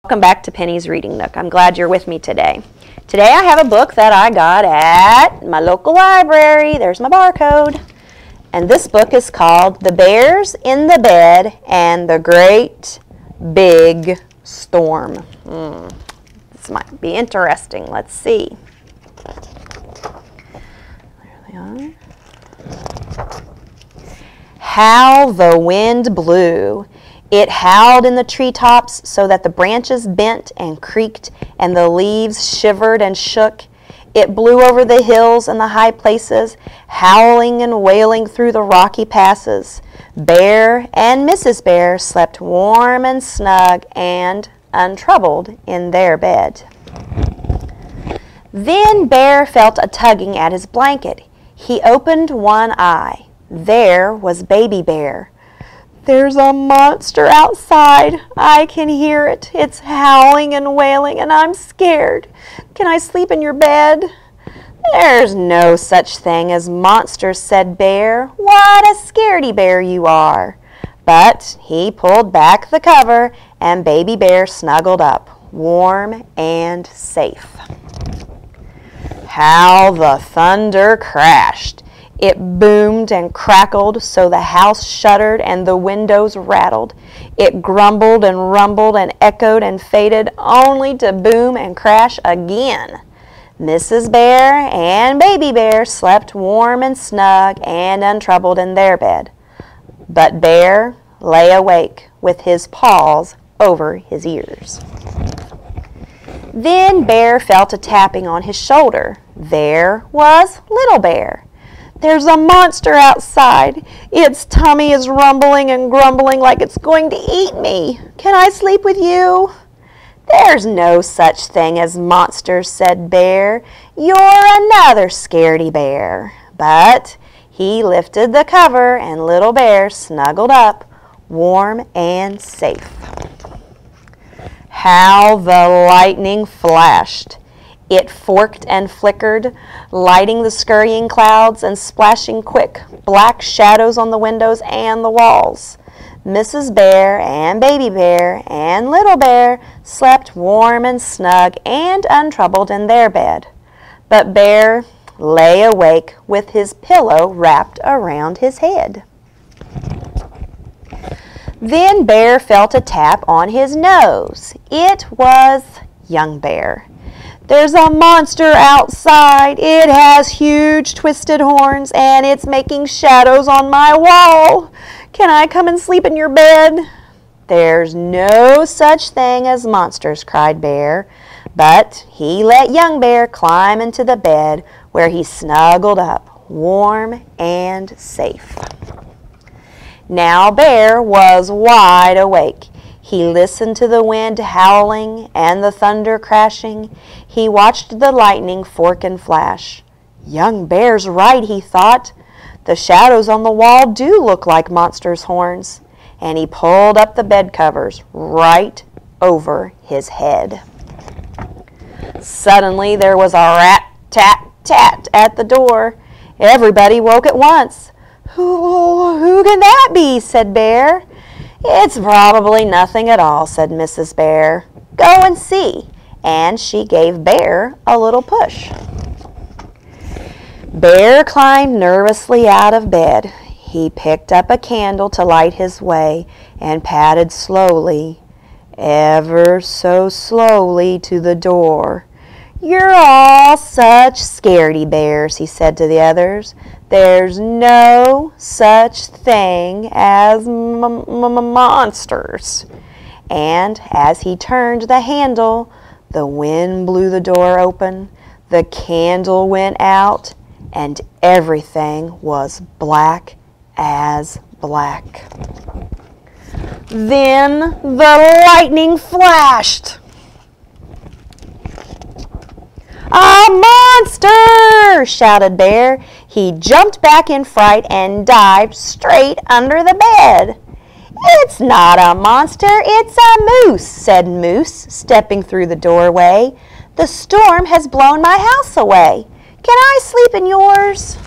Welcome back to Penny's Reading Nook. I'm glad you're with me today. Today I have a book that I got at my local library. There's my barcode. And this book is called The Bears in the Bed and the Great Big Storm. This might be interesting. Let's see. There they are. How the wind blew. It howled in the treetops so that the branches bent and creaked and the leaves shivered and shook. It blew over the hills and the high places, howling and wailing through the rocky passes. Bear and Mrs. Bear slept warm and snug and untroubled in their bed. Then Bear felt a tugging at his blanket. He opened one eye. There was Baby Bear. "There's a monster outside. I can hear it. It's howling and wailing, and I'm scared. Can I sleep in your bed?" "There's no such thing as monsters," said Bear. "What a scaredy bear you are." But he pulled back the cover, and Baby Bear snuggled up, warm and safe. How the thunder crashed! It boomed and crackled so the house shuddered and the windows rattled. It grumbled and rumbled and echoed and faded, only to boom and crash again. Mrs. Bear and Baby Bear slept warm and snug and untroubled in their bed. But Bear lay awake with his paws over his ears. Then Bear felt a tapping on his shoulder. There was Little Bear. "There's a monster outside. Its tummy is rumbling and grumbling like it's going to eat me. Can I sleep with you?" "There's no such thing as monsters," said Bear. "You're another scaredy bear." But he lifted the cover and Little Bear snuggled up, warm and safe. How the lightning flashed! It forked and flickered, lighting the scurrying clouds and splashing quick, black shadows on the windows and the walls. Mrs. Bear and Baby Bear and Little Bear slept warm and snug and untroubled in their bed. But Bear lay awake with his pillow wrapped around his head. Then Bear felt a tap on his nose. It was Young Bear. "There's a monster outside. It has huge twisted horns and it's making shadows on my wall. Can I come and sleep in your bed?" "There's no such thing as monsters," cried Bear. But he let Young Bear climb into the bed where he snuggled up, warm and safe. Now Bear was wide awake. He listened to the wind howling and the thunder crashing. He watched the lightning fork and flash. "Young Bear's right," he thought. "The shadows on the wall do look like monsters' horns." And he pulled up the bed covers right over his head. Suddenly there was a rat-tat-tat at the door. Everybody woke at once. Who can that be?" said Bear. "It's probably nothing at all," said Mrs. Bear. "Go and see." And she gave Bear a little push. Bear climbed nervously out of bed. He picked up a candle to light his way and padded slowly, ever so slowly, to the door. "You're all such scaredy bears," he said to the others. "There's no such thing as monsters." And as he turned the handle, the wind blew the door open, the candle went out, and everything was black as black. Then the lightning flashed. "A monster!" shouted Bear. He jumped back in fright and dived straight under the bed. "It's not a monster, it's a moose," said Moose, stepping through the doorway. "The storm has blown my house away. Can I sleep in yours?"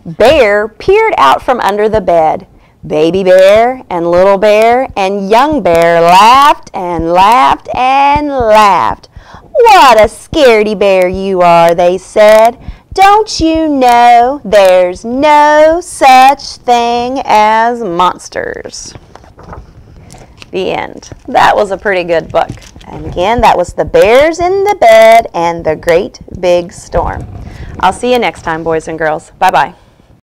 Bear peered out from under the bed. Baby bear and little bear and young bear laughed and laughed and laughed. "What a scaredy bear you are," they said. "Don't you know there's no such thing as monsters?" The end. That was a pretty good book. And again, that was The Bears in the Bed and the Great Big Storm. I'll see you next time, boys and girls. Bye-bye.